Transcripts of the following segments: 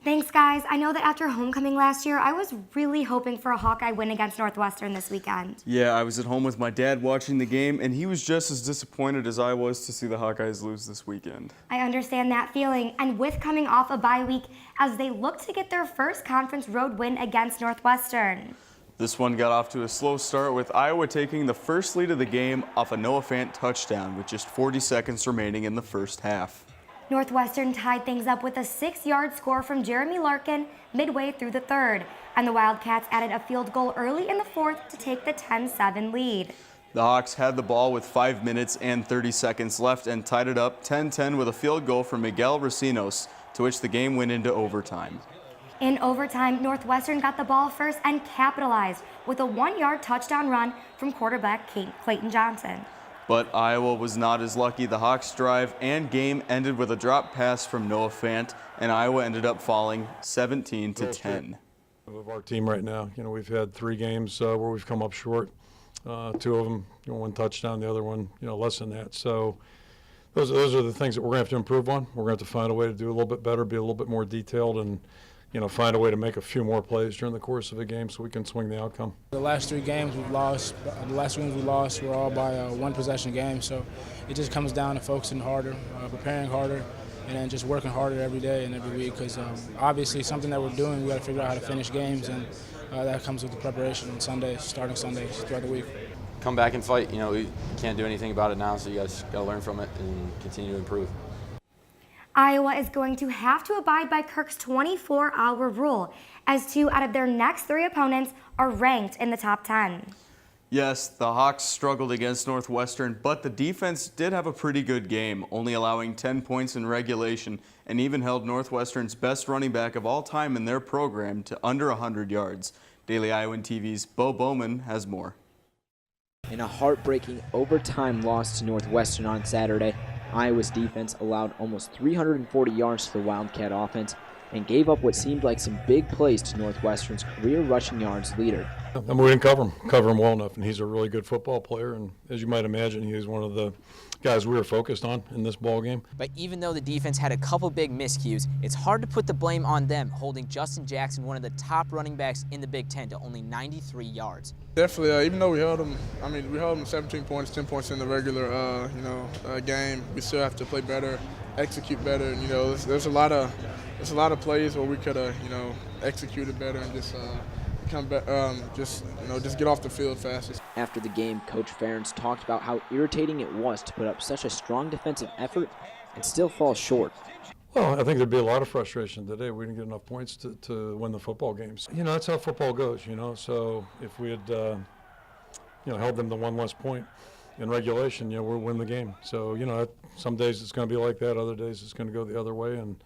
Thanks, guys. I know that after homecoming last year, I was really hoping for a Hawkeye win against Northwestern this weekend. Yeah, I was at home with my dad watching the game, and he was just as disappointed as I was to see the Hawkeyes lose this weekend. I understand that feeling, and with coming off a bye week, as they look to get their first conference road win against Northwestern. This one got off to a slow start with Iowa taking the first lead of the game off a Noah Fant touchdown with just 40 seconds remaining in the first half. Northwestern tied things up with a 6-yard score from Jeremy Larkin midway through the third, and the Wildcats added a field goal early in the fourth to take the 10-7 lead. The Hawks had the ball with 5 minutes and 30 seconds left and tied it up 10-10 with a field goal from Miguel Racinos, to which the game went into overtime. In overtime, Northwestern got the ball first and capitalized with a 1-yard touchdown run from quarterback Clayton Johnson. But Iowa was not as lucky. The Hawks' drive and game ended with a drop pass from Noah Fant, and Iowa ended up falling 17-10. Of our team right now, we've had 3 games where we've come up short. 2 of them, 1 touchdown, the other one, less than that. So those are the things that we're going to have to improve on. We're going to have to find a way to do a little bit better, be a little bit more detailed, and find a way to make a few more plays during the course of a game so we can swing the outcome. The last 3 games we've lost, were all by 1-possession games. So it just comes down to focusing harder, preparing harder, and then just working harder every day and every week. Because obviously something that we're doing, we got to figure out how to finish games, and that comes with the preparation on Sundays, starting Sundays throughout the week. Come back and fight. We can't do anything about it now, so you guys got to learn from it and continue to improve. Iowa is going to have to abide by Kirk's 24-hour rule, as 2 out of their next 3 opponents are ranked in the top 10. Yes, the Hawks struggled against Northwestern, but the defense did have a pretty good game, only allowing 10 points in regulation, and even held Northwestern's best running back of all time in their program to under 100 yards. Daily Iowan TV's Bo Bowman has more. In a heartbreaking overtime loss to Northwestern on Saturday, Iowa's defense allowed almost 340 yards to the Wildcat offense and gave up what seemed like some big plays to Northwestern's career rushing yards leader. And we didn't cover him well enough, and he's a really good football player, and as you might imagine, he was one of the guys we were focused on in this ball game. But even though the defense had a couple big miscues, it's hard to put the blame on them, holding Justin Jackson, one of the top running backs in the Big Ten, to only 93 yards. Definitely, even though we held them, we held them 17 points, 10 points in the regular, game. We still have to play better, execute better, and there's a lot of plays where we could have, executed better and just just get off the field fastest. After the game, Coach Ferentz talked about how irritating it was to put up such a strong defensive effort and still fall short. Well, I think there'd be a lot of frustration today. We didn't get enough points to win the football games. That's how football goes, So if we had, held them to 1 less point in regulation, we'll win the game. So, some days it's going to be like that. Other days it's going to go the other way. And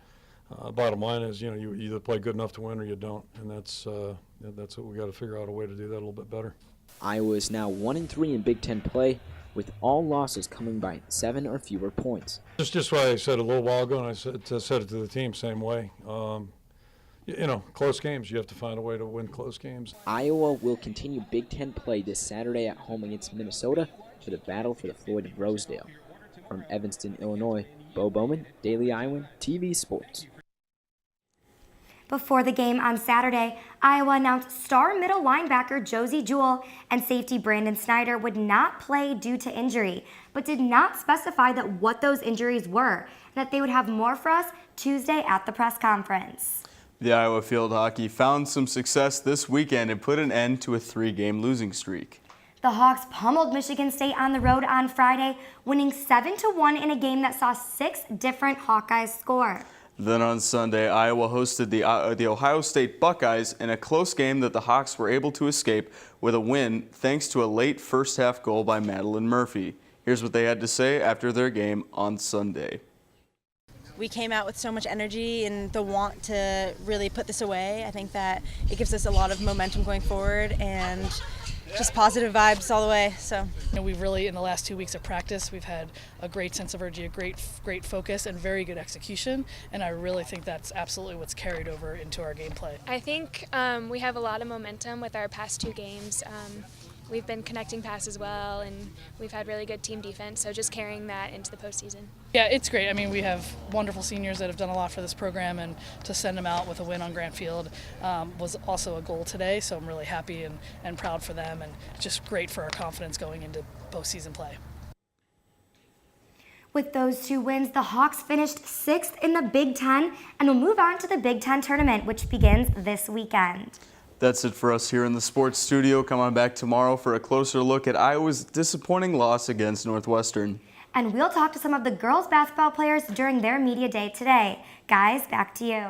bottom line is, you either play good enough to win or you don't. And that's what we got to figure out a way to do that a little bit better. Iowa is now 1-3 in Big Ten play, with all losses coming by 7 or fewer points. Just what I said a little while ago, and I said it to the team same way. Close games, you have to find a way to win close games. Iowa will continue Big Ten play this Saturday at home against Minnesota for the battle for the Floyd of Rosedale. From Evanston, Illinois, Bo Bowman, Daily Iowan TV Sports. Before the game on Saturday, Iowa announced star middle linebacker Josie Jewell and safety Brandon Snyder would not play due to injury, but did not specify what those injuries were, and that they would have more for us Tuesday at the press conference. The Iowa field hockey found some success this weekend and put an end to a 3-game losing streak. The Hawks pummeled Michigan State on the road on Friday, winning 7-1 in a game that saw 6 different Hawkeyes score. Then on Sunday, Iowa hosted the Ohio State Buckeyes in a close game that the Hawks were able to escape with a win thanks to a late first-half goal by Madeline Murphy. Here's what they had to say after their game on Sunday. We came out with so much energy and the want to really put this away. I think that it gives us a lot of momentum going forward and just positive vibes all the way. So we've really, in the last 2 weeks of practice, we've had a great sense of urgency, a great focus, and very good execution. And I really think that's absolutely what's carried over into our gameplay. I think we have a lot of momentum with our past 2 games. we've been connecting passes well, and we've had really good team defense, so just carrying that into the postseason. Yeah, it's great. I mean, we have wonderful seniors that have done a lot for this program, and to send them out with a win on Grant Field was also a goal today, so I'm really happy and proud for them, and just great for our confidence going into postseason play. With those 2 wins, the Hawks finished 6th in the Big Ten and will move on to the Big Ten tournament, which begins this weekend. That's it for us here in the sports studio. Come on back tomorrow for a closer look at Iowa's disappointing loss against Northwestern. And we'll talk to some of the girls basketball players during their media day today. Guys, back to you.